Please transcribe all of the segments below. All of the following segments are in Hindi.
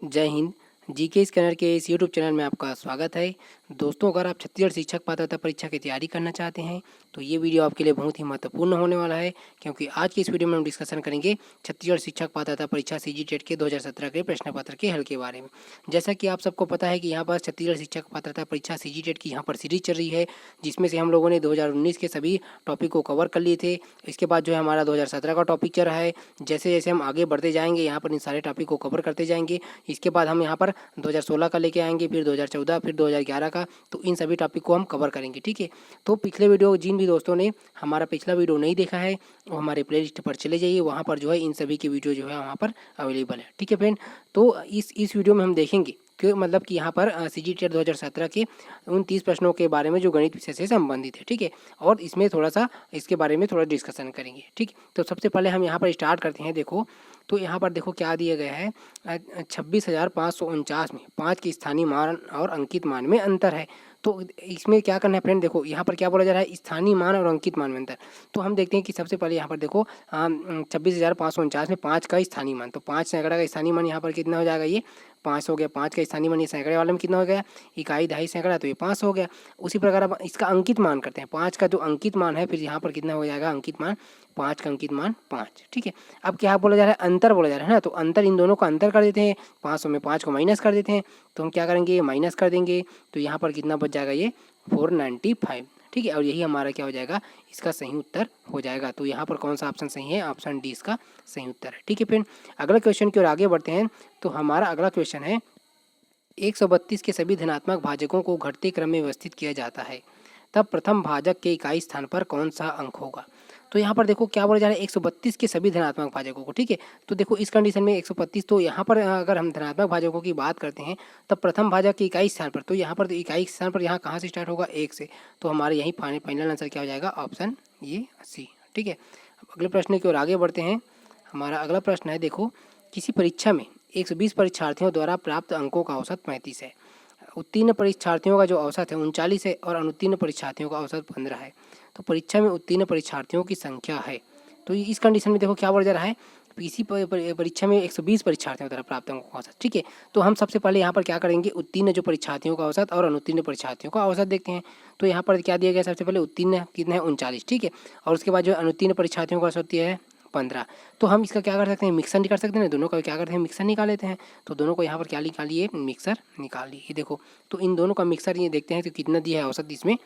जय हिंद। जीके स्कैनर के इस यूट्यूब चैनल में आपका स्वागत है। दोस्तों, अगर आप छत्तीसगढ़ शिक्षक पात्रता परीक्षा की तैयारी करना चाहते हैं तो ये वीडियो आपके लिए बहुत ही महत्वपूर्ण होने वाला है, क्योंकि आज की इस वीडियो में हम डिस्कशन करेंगे छत्तीसगढ़ शिक्षक पात्रता परीक्षा सीजी टेट के 2017 के प्रश्न पत्र के हल के बारे में। जैसा कि आप सबको पता है कि यहाँ पर छत्तीसगढ़ शिक्षक पात्रता परीक्षा सीजी टेट की यहाँ पर सीरीज चल रही है, जिसमें से हम लोगों ने 2019 के सभी टॉपिक को कवर कर लिए थे। इसके बाद जो है हमारा 2017 का टॉपिक चल रहा है। जैसे जैसे हम आगे बढ़ते जाएंगे यहाँ पर इन सारे टॉपिक को कवर करते जाएंगे। इसके बाद हम यहाँ पर 2016 का लेके आएंगे, फिर 2014, फिर 2011 का, तो इन सभी टॉपिक को हम कवर करेंगे। ठीक है, तो पिछले वीडियो जिन भी दोस्तों ने हमारा पिछला वीडियो नहीं देखा है वो हमारे प्लेलिस्ट पर चले जाइए, वहाँ पर जो है इन सभी की वीडियो जो है वहाँ पर अवेलेबल है। ठीक है फ्रेंड, तो इस वीडियो में हम देखेंगे कि मतलब कि यहाँ पर सीजी टेट 2017 के उन 30 प्रश्नों के बारे में जो गणित विषय से संबंधित है। ठीक है, और इसमें थोड़ा सा इसके बारे में थोड़ा डिस्कशन करेंगे। ठीक, तो सबसे पहले हम यहाँ पर स्टार्ट करते हैं। देखो, तो यहाँ पर देखो क्या दिया गया है, 26,549 में 5 के स्थानीय मान और अंकित मान में अंतर है। तो इसमें क्या करना है फ्रेंड, देखो यहाँ पर क्या बोला जा रहा है, स्थानीय मान और अंकित मान में अंतर। तो हम देखते हैं कि सबसे पहले यहाँ पर देखो 26,549 में 5 का स्थानीय मान, तो 5 सैकड़ा का स्थानीय मान यहाँ पर कितना हो जाएगा, ये 5 हो गया। 5 का स्थानीय मान ये सैकड़े वाले में कितना हो गया, इकाई दहाई सैकड़ा, तो ये 5 हो गया। उसी प्रकार अब इसका अंकित मान करते हैं, 5 का जो अंकित मान है फिर यहाँ पर कितना हो जाएगा, अंकित मान 5 का अंकित मान 5। ठीक है, अब क्या बोला जा रहा है, अंतर बोला जा रहा है ना, तो अंतर इन दोनों का अंतर कर देते हैं, 500 में 5 को माइनस कर देते हैं। तो हम क्या करेंगे, माइनस कर देंगे, तो यहाँ पर कितना बच जाएगा, ये 495। ठीक है, और यही हमारा क्या हो जाएगा, इसका सही उत्तर हो जाएगा। तो यहाँ पर कौन सा ऑप्शन सही है, ऑप्शन डी इसका सही उत्तर है। ठीक है फ्रेंड, अगला क्वेश्चन की ओर आगे बढ़ते हैं। तो हमारा अगला क्वेश्चन है, 132 के सभी धनात्मक भाजकों को घटते क्रम में व्यवस्थित किया जाता है, तब प्रथम भाजक के इकाई स्थान पर कौन सा अंक होगा। तो यहाँ पर देखो क्या बोला जा रहा है, 132 के सभी धनात्मक भाजकों को। ठीक है, तो देखो इस कंडीशन में 132, तो यहाँ पर अगर हम धनात्मक भाजकों की बात करते हैं तब प्रथम भाजक के इकाई स्थान पर, तो यहाँ पर इकाई स्थान पर यहाँ कहाँ से स्टार्ट होगा, 1 से। तो हमारे यही फाइनल आंसर क्या हो जाएगा, ऑप्शन ये सी। ठीक है, अब अगले प्रश्न की ओर आगे बढ़ते हैं। हमारा अगला प्रश्न है, देखो किसी परीक्षा में 120 परीक्षार्थियों द्वारा प्राप्त अंकों का औसत 35 है, उत्तीर्ण परीक्षार्थियों का जो औसत है 39 है और अनुत्तीर्ण परीक्षार्थियों का औसत 15 है। तो परीक्षा में उत्तीर्ण परीक्षार्थियों की संख्या है, तो इस कंडीशन में देखो क्या बोला जा रहा है, इसी परीक्षा में 120 परीक्षार्थियों द्वारा प्राप्त अंकों का औसत। ठीक है, तो हम सबसे पहले यहाँ पर क्या करेंगे, उत्तीर्ण जो परीक्षार्थियों का औसत और अनुत्तीर्ण परीक्षार्थियों का औसत देखते हैं। तो यहाँ पर क्या दिया गया, सबसे पहले उत्तीर्ण कितना है, 39। ठीक है, और उसके बाद जो अनुत्तीर्ण परीक्षार्थियों का औसत दिया है 15। तो हम इसका क्या कर सकते हैं, मिक्सर निकाल सकते हैं, दोनों का क्या करते हैं, मिक्सर निकाल लेते हैं। तो दोनों को यहाँ पर क्या निकालिए, मिक्सर निकालिए। ये देखो, तो इन दोनों का मिक्सर ये देखते हैं तो कितना दिया है औसत इसमें,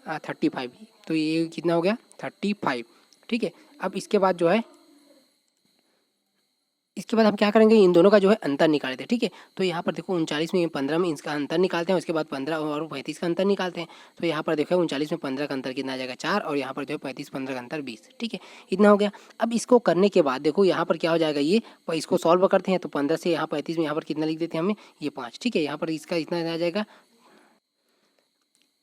35। तो ये कितना हो गया, 35। ठीक है, अब इसके बाद जो है, इसके बाद हम क्या करेंगे, इन दोनों का जो है अंतर निकाल देते हैं। ठीक है, तो यहाँ पर देखो 39 में 15 में इसका अंतर निकालते हैं, उसके बाद 15 और 35 का अंतर निकालते हैं। तो यहाँ पर देखो 39 में 15 का अंतर कितना आ जाएगा, 4, और यहाँ पर जो है 35 15 का अंतर 20। ठीक है, इतना हो गया। अब इसको करने के बाद देखो यहाँ पर क्या हो जाएगा, ये इसको सॉल्व करते हैं, तो 15 से यहाँ 35 में यहाँ पर कितना लिख देते हैं हमें, ये 5। ठीक है, यहाँ पर इसका इतना आ जाएगा।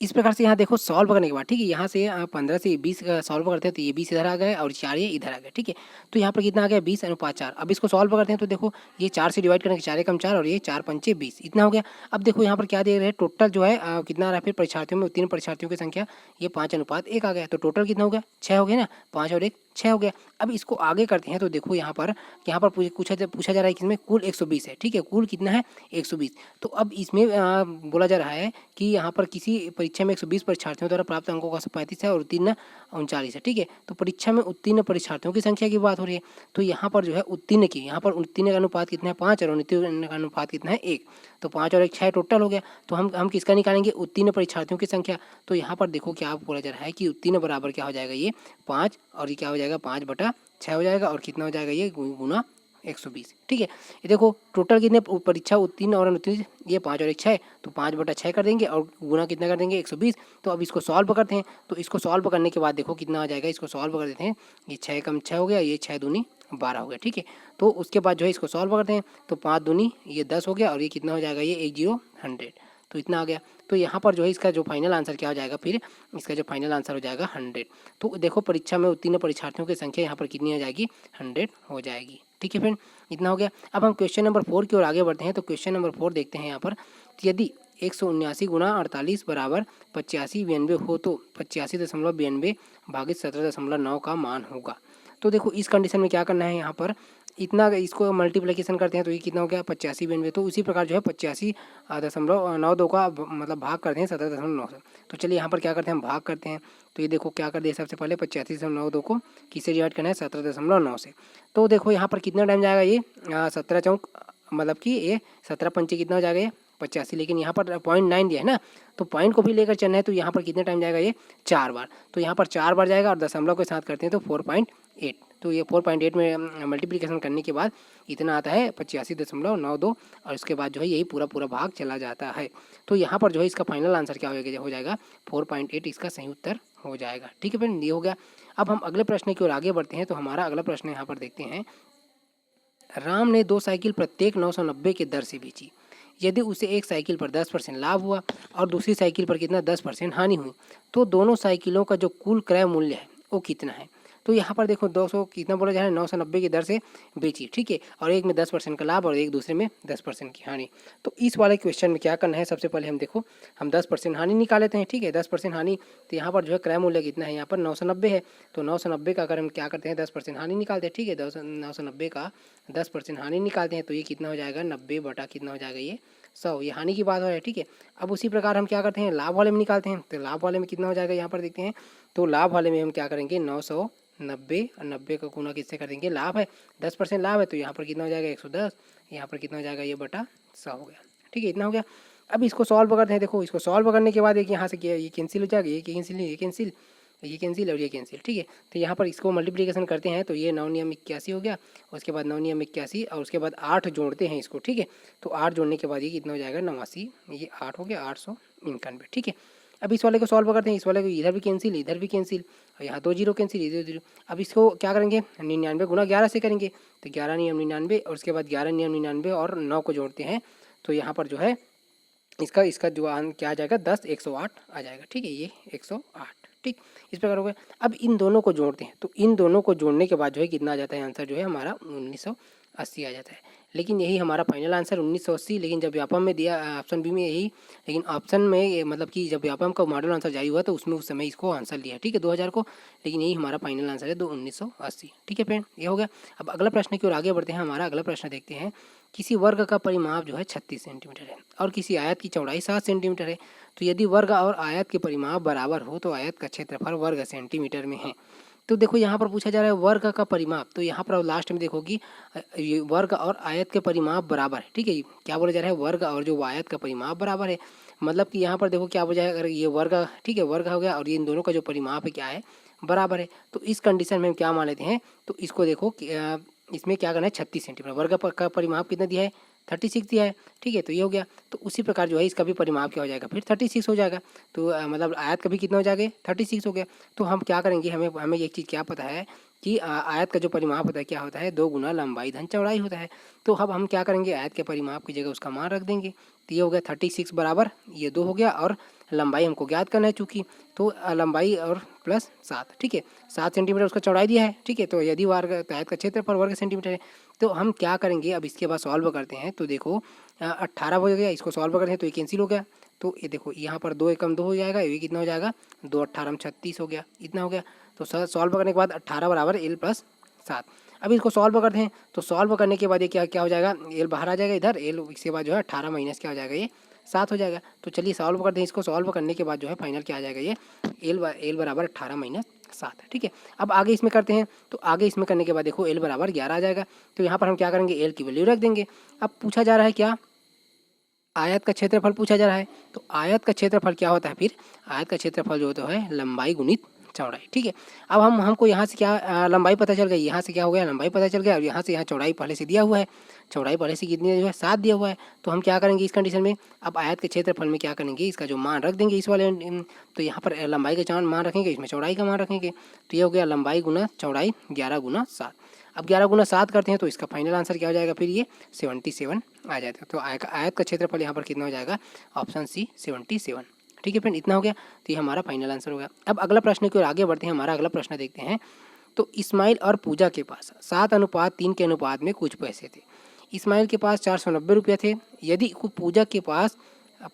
इस प्रकार से यहाँ देखो सॉल्व करने के बाद, ठीक है, यहाँ से 15 से 20 सॉल्व करते हैं तो ये 20 इधर आ गए और 4 ये इधर आ गए। ठीक है, तो यहाँ पर कितना आ गया, 20:4। अब इसको सॉल्व करते हैं तो देखो ये 4 से डिवाइड करेंगे, 4 एकम 4 और ये 4 पंचे 20, इतना हो गया। अब देखो यहाँ पर क्या दे रहे हैं, टोटल जो है कितना आ रहा है, फिर परीक्षार्थियों में उत्तीर्ण परीक्षार्थियों की संख्या ये 5:1 आ गया। तो टोटल कितना हो गया, 6 हो गया ना, 5 और 1 6 हो गया। अब इसको आगे करते हैं तो देखो यहाँ पर पूछा जा रहा है कि इसमें कुल 120 है। ठीक है, कुल कितना है, 120। तो अब इसमें बोला जा रहा है कि यहाँ पर किसी परीक्षा में 120 परीक्षार्थियों द्वारा प्राप्त अंकों का 35 है और उत्तीर्ण 39 है। ठीक है, तो परीक्षा में उत्तीर्ण परीक्षार्थियों की संख्या की बात हो रही है। तो यहाँ पर जो है उत्तीर्ण की, यहाँ पर उत्तीर्ण का अनुपात कितना है, 5, और अनुत्तीर्ण का अनुपात कितना है, 1। तो 5 और 1 6 टोटल हो गया। तो हम किसका निकालेंगे, उत्तीर्ण परीक्षार्थियों की संख्या। तो यहाँ पर देखो क्या बोला जा रहा है कि उत्तीर्ण बराबर क्या हो जाएगा, ये 5, और ये क्या हो जाएगा, 5/6 हो जाएगा, और कितना हो जाएगा, ये गुना 120। ठीक है, ये देखो टोटल कितने परीक्षा उत्तीर्ण और अनुत्तीर्ण, ये 5 और 1 6, तो 5/6 कर देंगे और गुना कितना कर देंगे, 120। तो अब इसको सॉल्व करते हैं, तो इसको सॉल्व करने के बाद देखो कितना आ जाएगा, इसको सॉल्व कर देते हैं, ये 6 एकम 6 हो गया, ये 6 दूनी 12 हो गया। ठीक है, तो उसके बाद जो है इसको सॉल्व करते हैं, तो 5 दूनी ये 10 हो गया, और ये कितना हो जाएगा, ये 1/100। तो इतना आ गया। तो यहाँ पर जो है इसका जो फाइनल आंसर क्या हो जाएगा, फिर इसका जो फाइनल आंसर हो जाएगा 100। तो देखो परीक्षा में उत्तीर्ण परीक्षार्थियों की संख्या यहाँ पर कितनी आ जाएगी, 100 हो जाएगी। ठीक है फ्रेंड, इतना हो गया। अब हम क्वेश्चन नंबर 4 की ओर आगे बढ़ते हैं। तो क्वेश्चन नंबर 4 देखते हैं यहाँ पर, यदि 179 गुना 48 बराबर 8592 हो तो 85.92 भागित 17.9 का मान होगा। तो देखो इस कंडीशन में क्या करना है, यहाँ पर इतना इसको मल्टीप्लिकेशन करते हैं तो ये कितना हो गया 8592। तो उसी प्रकार जो है 85.92 का मतलब भाग करते हैं 17.9 से। तो चलिए यहाँ पर क्या करते हैं, हम भाग करते हैं। तो ये देखो क्या कर दिया, सबसे पहले 85.92 को किससे डिवाइड करना है 17.9 से। तो देखो यहाँ पर कितना टाइम जाएगा ये 17 चौक मतलब कि ये 17 पंचे कितना हो जाएगा ये 85। लेकिन यहाँ पर 0.9 दिया है ना, तो पॉइंट को भी लेकर चलना है। तो यहाँ पर कितने टाइम जाएगा ये 4 बार। तो यहाँ पर 4 बार जाएगा और दशमलव के साथ करते हैं तो 4.8। तो ये 4.8 में मल्टीप्लिकेशन करने के बाद इतना आता है 85.92 और उसके बाद जो है यही पूरा पूरा भाग चला जाता है। तो यहाँ पर जो है इसका फाइनल आंसर क्या हो जाएगा 4.8 इसका सही उत्तर हो जाएगा। ठीक है फ्रेंड, ये हो गया। अब हम अगले प्रश्न की ओर आगे बढ़ते हैं। तो हमारा अगला प्रश्न यहाँ पर देखते हैं, राम ने 2 साइकिल प्रत्येक 990 के दर से बेची। यदि उसे एक साइकिल पर 10% लाभ हुआ और दूसरी साइकिल पर कितना 10% हानि हुई, तो दोनों साइकिलों का जो कुल क्रय मूल्य है वो कितना है। तो यहाँ पर देखो 200 कितना बोला जा रहा है 990 की दर से बेची, ठीक है, और एक में 10% का लाभ और एक दूसरे में 10% की हानि। तो इस वाले क्वेश्चन में क्या करना है, सबसे पहले हम देखो हम 10% हानि निकाल लेते हैं। ठीक है, 10% हानि, तो यहाँ पर जो है क्रय मूल्य कितना है, यहाँ पर 990 है। तो 990 का अगर हम क्या करते हैं 10% हानि निकालते हैं। ठीक है, 990 का 10% हानि निकालते हैं तो ये कितना हो जाएगा 90 बटा कितना हो जाएगा ये 100। ये हानि की बात हो रहा है। ठीक है, अब उसी प्रकार हम क्या करते हैं लाभ वाले में निकालते हैं। तो लाभ वाले में कितना हो जाएगा यहाँ पर देखते हैं। तो लाभ वाले में हम क्या करेंगे 990 और 90 का गुना किससे कर देंगे, लाभ है 10% लाभ है तो यहाँ पर कितना हो जाएगा 110, यहाँ पर कितना हो जाएगा ये बटा 100 हो गया। ठीक है, इतना हो गया। अब इसको सॉल्व करते हैं। देखो इसको सॉल्व करने के बाद एक यहाँ से ये कैंसिल हो जाएगा, ये कैंसिल ये कैंसिल ये कैंसिल और ये कैंसिल। ठीक है, तो यहाँ पर इसको मल्टीप्लिकेशन करते हैं तो ये 9 नियम 81 हो गया, उसके बाद 9 नियम 81 और उसके बाद 8 जोड़ते हैं इसको। ठीक है, तो 8 जोड़ने के बाद ये कितना हो जाएगा 89, ये 8 हो गया 891। ठीक है, अब इस वाले को सॉल्व करते हैं। इस वाले को इधर भी कैंसिल इधर भी कैंसिल और यहाँ 2 जीरो कैंसिल इधर 0। अब इसको क्या करेंगे 99 गुना 11 से करेंगे। तो 11 नियम 99 और उसके बाद 11 नियम 99 और 9 को जोड़ते हैं तो यहाँ पर जो है इसका जो क्या आ जाएगा 10 108 आ जाएगा। ठीक है, ये 108। ठीक, इस प्रकार हो गया। अब इन दोनों को जोड़ते हैं तो इन दोनों को जोड़ने के बाद जो है कितना आ जाता है आंसर जो है हमारा 1980 आ जाता है। लेकिन यही हमारा फाइनल आंसर 1980। लेकिन जब व्यापम में दिया ऑप्शन बी में यही, लेकिन ऑप्शन में मतलब कि जब व्यापम का मॉडल आंसर जारी हुआ तो उसमें उस समय इसको आंसर लिया। ठीक है, 2000 को, लेकिन यही हमारा फाइनल आंसर है 1980। ठीक है फ्रेंड, ये हो गया। अब अगला प्रश्न की ओर आगे बढ़ते हैं। हमारा अगला प्रश्न देखते हैं, किसी वर्ग का परिमाप जो है 36 सेंटीमीटर है और किसी आयत की चौड़ाई 7 सेंटीमीटर है। तो यदि वर्ग और आयत के परिमाप बराबर हो तो आयत का क्षेत्रफल वर्ग सेंटीमीटर में है। तो देखो यहाँ पर पूछा जा रहा है वर्ग का परिमाप। तो यहाँ पर लास्ट में देखो कि ये वर्ग और आयत के परिमाप बराबर है। ठीक है, क्या बोला जा रहा है वर्ग और जो आयत का परिमाप बराबर है, मतलब कि यहाँ पर देखो क्या बोला जाए, अगर ये वर्ग, ठीक है वर्ग हो गया और ये इन दोनों का जो परिमाप है क्या है बराबर है। तो इस कंडीशन में हम क्या मान लेते हैं, तो इसको देखो इसमें क्या करना है 36 सेंटीमीटर। वर्ग का परिमाप कितना दिया है 36 दिया है। ठीक है, तो ये हो गया। तो उसी प्रकार जो है इसका भी परिमाप क्या हो जाएगा फिर 36 हो जाएगा। तो मतलब आयत का भी कितना हो जाएगा 36 हो गया। तो हम क्या करेंगे, हमें एक चीज़ क्या पता है कि आयत का जो परिमाप होता है क्या होता है 2 गुना लंबाई धन चौड़ाई होता है। तो अब हम क्या करेंगे आयत के परिमाप की जगह उसका मान रख देंगे। तो ये हो गया 36 बराबर ये 2 हो गया और लंबाई हमको ज्ञात करना है चूँकि, तो लंबाई और प्लस 7। ठीक है, 7 सेंटीमीटर उसका चौड़ाई दिया है। ठीक है, तो यदि वर्ग आयत का क्षेत्रफल वर्ग सेंटीमीटर है तो हम क्या करेंगे, अब इसके बाद सॉल्व करते हैं। तो देखो 18 हो गया, इसको सॉल्व करते हैं तो ये कैंसिल हो गया। तो ये देखो यहाँ पर 2 एकम 2 हो जाएगा, ये कितना हो जाएगा 2 18 36 हो गया, इतना हो गया। तो सॉल्व करने के बाद 18 बराबर एल प्लस 7। अब इसको सॉल्व करते हैं तो सॉल्व करने के बाद ये क्या हो जाएगा एल बाहर आ जाएगा इधर, एल इसके बाद जो है 18 माइनस क्या हो जाएगा ये 7 हो जाएगा। तो चलिए सॉल्व करते हैं। इसको सॉल्व करने के बाद जो है फाइनल क्या आ जाएगा ये एल बराबर 18 माइनस 7। ठीक है, अब आगे इसमें करते हैं। तो आगे इसमें करने के बाद देखो एल बराबर 11 आ जाएगा। तो यहाँ पर हम क्या करेंगे एल की वैल्यू रख देंगे। अब पूछा जा रहा है क्या आयत का क्षेत्रफल पूछा जा रहा है। तो आयत का क्षेत्रफल क्या होता है फिर आयत का क्षेत्रफल जो होता है लंबाई गुणित चौड़ाई। ठीक है, अब हमको यहाँ से क्या लंबाई पता चल गई, यहाँ से क्या हो गया लंबाई पता चल गया और यहाँ से यहाँ चौड़ाई पहले से दिया हुआ है। चौड़ाई पहले से कितनी जो है 7 दिया हुआ है। तो हम क्या करेंगे इस कंडीशन में, अब आयत के क्षेत्रफल में क्या करेंगे इसका जो मान रख देंगे इस वाले। तो यहाँ पर लंबाई का मान रखेंगे, इसमें चौड़ाई का मान रखेंगे। तो ये हो गया लंबाई गुना चौड़ाई 11 गुना 7। अब 11 गुना 7 करते हैं तो इसका फाइनल आंसर क्या हो जाएगा फिर ये 77 आ जाएगा। तो आयत का क्षेत्रफल यहाँ पर कितना हो जाएगा ऑप्शन सी 77। ठीक है फ्रेंड, इतना हो गया। तो ये हमारा फाइनल आंसर हो गया। अब अगला प्रश्न की ओर आगे बढ़ते हैं। हमारा अगला प्रश्न देखते हैं। तो इस्माइल और पूजा के पास 7:3 के अनुपात में कुछ पैसे थे। इस्माइल के पास 490 रुपये थे। यदि पूजा के पास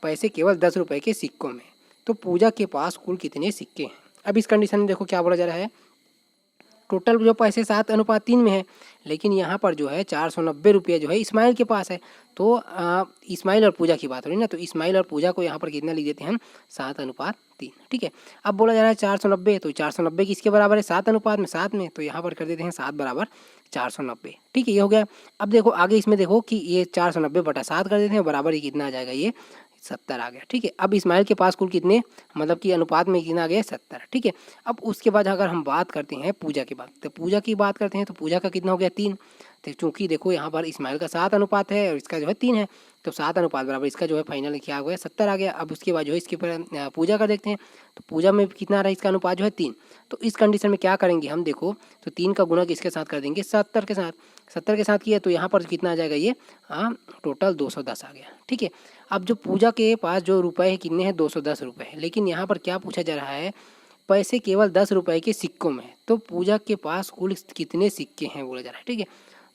पैसे केवल 10 रुपये के सिक्कों में, तो पूजा के पास कुल कितने सिक्के हैं। अब इस कंडीशन में देखो क्या बोला जा रहा है टोटल जो पैसे 7:3 में है, लेकिन यहाँ पर जो है 490 रुपये जो है इस्माइल के पास है। तो इस्माइल और पूजा की बात हो रही है ना, तो इस्माइल और पूजा को यहाँ पर कितना लिख देते हैं हम 7:3। ठीक है, अब बोला जा रहा है 490, तो 490 किसके बराबर है 7:7 में, तो यहाँ पर कर देते हैं 7 बराबर 490। ठीक है, ये हो गया। अब देखो आगे इसमें देखो कि ये 490/7 कर देते हैं, बराबर ही कितना आ जाएगा ये 70 आ गया। ठीक है, अब इस्माइल के पास कुल कितने मतलब कि अनुपात में कितना आ गया 70। ठीक है, अब उसके बाद अगर हम बात करते हैं पूजा की बात, तो पूजा की बात करते हैं तो पूजा का कितना हो गया 3। तो चूंकि देखो यहाँ पर इस्माइल का 7 अनुपात है और इसका जो है 3 है, तो 7 अनुपात बराबर इसका जो है फाइनल क्या हो गया 70 आ गया। अब उसके बाद जो है इसके ऊपर पूजा का देखते हैं, तो पूजा में कितना रहा इसका अनुपात जो है 3। तो इस कंडीशन में क्या करेंगे हम देखो, तो 3 का गुणा किसके साथ कर देंगे 70 के साथ। 70 के साथ किया तो यहाँ पर कितना आ जाएगा ये टोटल 210 आ गया। ठीक है, अब जो पूजा के पास जो रुपए है कितने हैं 210 रुपये है, लेकिन यहाँ पर क्या पूछा जा रहा है पैसे केवल 10 रुपये के सिक्कों में है, तो पूजा के पास कुल कितने सिक्के हैं बोला जा रहा है। ठीक है,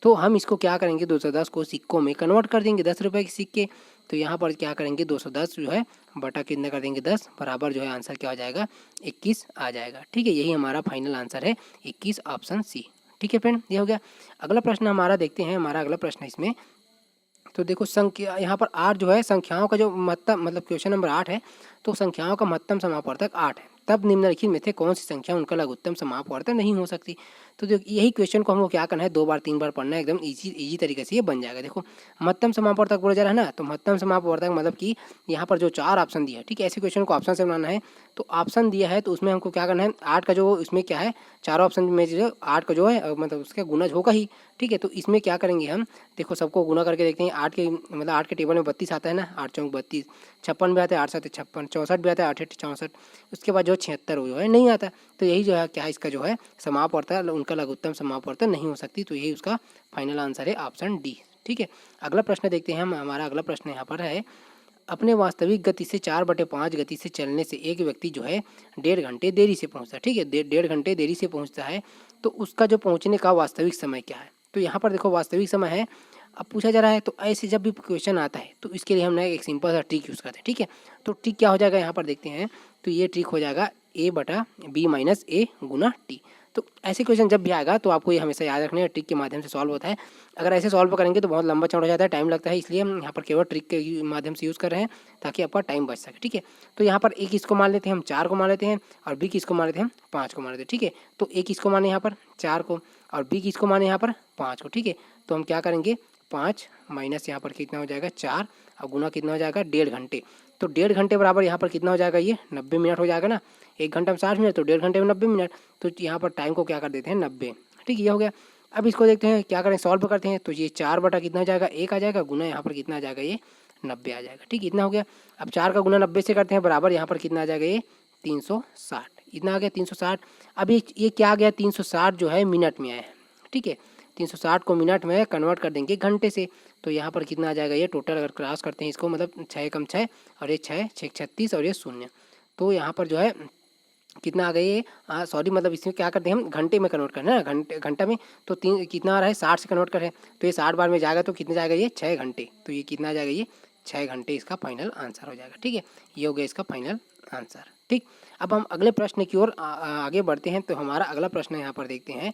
तो हम इसको क्या करेंगे 210 को सिक्कों में कन्वर्ट कर देंगे 10 रुपये के सिक्के। तो यहाँ पर क्या करेंगे 210 जो है बटा कितना कर देंगे 10 बराबर जो है आंसर क्या हो जाएगा 21 आ जाएगा। ठीक है, यही हमारा फाइनल आंसर है 21 ऑप्शन सी। ठीक है फ्रेंड, ये हो गया। अगला प्रश्न हमारा देखते हैं, हमारा अगला प्रश्न इसमें तो देखो संख्या यहाँ पर 8 जो है संख्याओं का जो महत्तम मतलब क्वेश्चन नंबर 8 है, तो संख्याओं का महत्तम समापवर्तक 8 है, तब निम्नलिखित में से कौन सी संख्या उनका लघुत्तम समापवर्तक नहीं हो सकती। तो देखो यही क्वेश्चन को हमको क्या करना है 2 बार 3 बार पढ़ना है, एकदम इजी तरीके से ये बन जाएगा। देखो महत्तम समापवर्तक बोला जा रहा है ना, तो महत्तम समापवर्तक मतलब कि यहाँ पर जो 4 ऑप्शन दिया है, ठीक है, ऐसे क्वेश्चन को ऑप्शन से बनाना है। तो ऑप्शन दिया है तो उसमें हमको क्या करना है 8 का जो इसमें क्या है चारों ऑप्शन में जो 8 का जो है मतलब उसका गुणज होगा ही। ठीक है, तो इसमें क्या करेंगे हम देखो सबको गुना करके देखते हैं। 8 के मतलब 8 के टेबल में 32 आता है ना, 8 चौक 32, 56 भी आता है, 8 7 56, 64 भी आता है, 8 8 64, उसके बाद जो 76 जो है नहीं आता। तो यही जो है क्या है इसका जो है समापवर्तक उनका लघुत्तम समापवर्तक नहीं हो सकती, तो यही उसका फाइनल आंसर है ऑप्शन डी। ठीक है, अगला प्रश्न देखते हैं हम। हमारा अगला प्रश्न यहाँ पर है अपने वास्तविक गति से 4/5 गति से चलने से एक व्यक्ति जो है 1.5 घंटे देरी से पहुंचता है। ठीक है, 1.5 घंटे देरी से पहुंचता है, तो उसका जो पहुंचने का वास्तविक समय क्या है। तो यहाँ पर देखो वास्तविक समय है, अब पूछा जा रहा है, तो ऐसे जब भी क्वेश्चन आता है तो इसके लिए हम एक सिंपल सा ट्रिक यूज़ करते हैं। ठीक है, तो ट्रिक क्या हो जाएगा यहाँ पर देखते हैं, तो ये ट्रिक हो जाएगा a/b - a गुना टी। तो ऐसे क्वेश्चन जब भी आएगा तो आपको ये हमेशा याद रखना है, ट्रिक के माध्यम से सॉल्व होता है। अगर ऐसे सॉल्व करेंगे तो बहुत लंबा चौड़ा हो जाता है, टाइम लगता है, इसलिए हम यहाँ पर केवल ट्रिक के माध्यम से यूज़ कर रहे हैं ताकि आपका टाइम बच सके। ठीक है, तो यहाँ पर एक इसको मान लेते हैं हम 4 को मान लेते हैं, और बी किसको मान लेते हैं हम 5 को मान लेते हैं। ठीक है, तो एक इसको माने यहाँ पर 4 को और बी किसको माने यहाँ पर 5 को। ठीक है, तो हम क्या करेंगे 5 माइनस यहाँ पर कितना हो जाएगा 4 और गुना कितना हो जाएगा 1.5 घंटे। तो 1.5 घंटे बराबर यहाँ पर कितना हो जाएगा ये 90 मिनट हो जाएगा ना, 1 घंटा में 60 मिनट, तो 1.5 घंटे में 90 मिनट, तो यहाँ पर टाइम को क्या कर देते हैं 90। ठीक है, ये हो गया। अब इसको देखते हैं क्या करें सॉल्व करते हैं, तो ये 4 बटा कितना हो जाएगा 1 आ जाएगा, गुना यहाँ पर कितना आ जाएगा ये 90 आ जाएगा। ठीक, इतना हो गया। अब 4 का गुना 90 से करते हैं बराबर यहाँ पर कितना आ जाएगा ये 360, इतना आ गया 360। अब ये क्या आ गया 360 जो है मिनट में आया है। ठीक है, 360 को मिनट में कन्वर्ट कर देंगे घंटे से, तो यहाँ पर कितना आ जाएगा ये टोटल अगर क्रॉस करते हैं इसको मतलब 6 कम 6 और ये 6 6 36 और ये 0, तो यहाँ पर जो है कितना आ गया ये सॉरी मतलब इसमें क्या करते हैं हम घंटे में कन्वर्ट करना है ना, घंटा में, तो 3 कितना आ रहा है 60 से कन्वर्ट करें, तो ये 60 बार में जाएगा तो कितना जाएगा ये 6 घंटे, तो ये कितना आ जाएगा ये 6 घंटे इसका फाइनल आंसर हो जाएगा। ठीक है, ये हो गया इसका फाइनल आंसर। ठीक, अब हम अगले प्रश्न की ओर आगे बढ़ते हैं। तो हमारा अगला प्रश्न यहाँ पर देखते हैं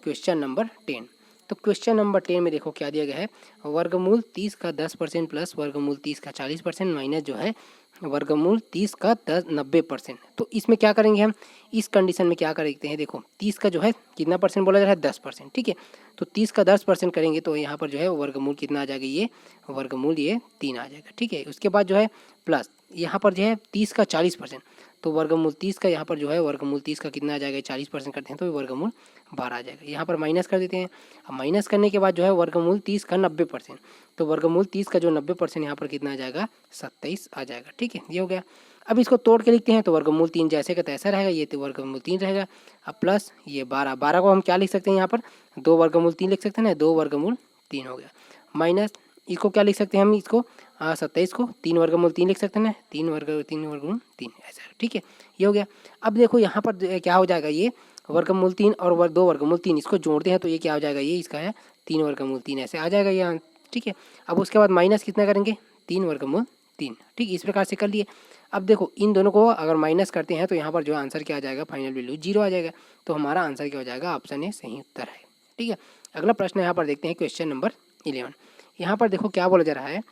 क्वेश्चन नंबर 10। तो क्वेश्चन नंबर 10 में देखो क्या दिया गया है, वर्गमूल 30 का 10% प्लस वर्गमूल 30 का 40% माइनस जो है वर्गमूल 30 का 90%। तो इसमें क्या करेंगे हम, इस कंडीशन में क्या करते हैं, देखो 30 का जो है कितना परसेंट बोला जा रहा है 10%। ठीक है, तो 30 का 10% करेंगे तो यहाँ पर जो है वर्गमूल कितना आ जाएगा ये वर्गमूल ये 3 आ जाएगा। ठीक है, उसके बाद जो है प्लस यहाँ पर जो है 30 का 40%, तो वर्गमूल 30 का यहाँ पर जो है वर्गमूल 30 का कितना आ जाएगा 40% करते हैं तो वर्गमूल 12 आ जाएगा। यहाँ पर माइनस कर देते हैं, अब माइनस करने के बाद जो है वर्गमूल 30 का 90%, तो वर्गमूल 30 का जो 90% यहाँ पर कितना आ जाएगा 27 आ जाएगा। ठीक है, ये हो गया। अब इसको तोड़ के लिखते हैं तो वर्गमूल 3 जैसे का तैसा रहेगा, ये तो वर्गमूल 3 रहेगा। अब प्लस ये 12 को हम क्या लिख सकते हैं यहाँ पर 2 वर्गमूल 3 लिख सकते हैं ना, 2 वर्गमूल 3 हो गया, माइनस इसको क्या लिख सकते हैं हम इसको 27 को 3 वर्गमूल 3 लिख सकते हैं, 3 वर्गमूल 3 ऐसा। ठीक है, ये हो गया। अब देखो यहाँ पर क्या हो जाएगा ये वर्गमूल 3 और 2 वर्गमूल 3 इसको जोड़ते हैं तो ये क्या हो जाएगा ये इसका है 3 वर्गमूल 3 ऐसे आ जाएगा ये। ठीक है, अब उसके बाद माइनस कितना करेंगे 3 वर्गमूल 3। ठीक, इस प्रकार से कर लिए। अब देखो इन दोनों को अगर माइनस करते हैं तो यहाँ पर जो आंसर क्या आ जाएगा, फाइनल वैल्यू 0 आ जाएगा। तो हमारा आंसर क्या हो जाएगा, ऑप्शन ए सही उत्तर है। ठीक है, अगला प्रश्न यहाँ पर देखते हैं, क्वेश्चन नंबर 11। यहाँ पर देखो क्या बोला जा रहा है,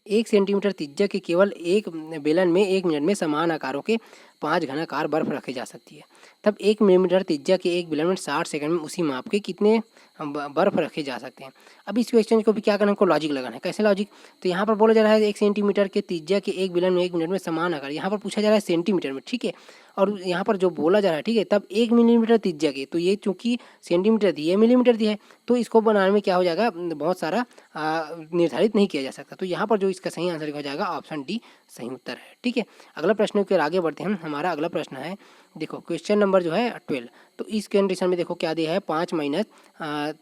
1 सेंटीमीटर त्रिज्या के केवल एक बेलन में 1 मिनट में समान आकारों के 5 घनाकार बर्फ रखी जा सकती है। तब 1 मिलीमीटर त्रिज्या के एक बेलन में 60 सेकंड में उसी माप के कितने बर्फ रखे जा सकते हैं। अब इस क्वेश्चन को भी क्या करना है, हमको लॉजिक लगाना है। कैसे लॉजिक, तो यहाँ पर बोला जा रहा है 1 सेंटीमीटर के त्रिज्या के एक बेलन में 1 मिनट में समान आकार, यहाँ पर पूछा जा रहा है सेंटीमीटर में। ठीक है, और यहाँ पर जो बोला जा रहा है, ठीक है, तब 1 मिलीमीटर त्रिज्या के, तो ये चूंकि सेंटीमीटर दी है, मिलीमीटर दी है, तो इसको बनाने में क्या हो जाएगा, बहुत सारा निर्धारित नहीं किया जा सकता। तो यहाँ पर जो इसका सही आंसर हो जाएगा, ऑप्शन डी सही उत्तर है। ठीक है, अगला प्रश्न के आगे बढ़ते हैं। हमारा अगला प्रश्न है, देखो क्वेश्चन नंबर जो है 12। तो इस कंडीशन में देखो क्या दिया है, 5 माइनस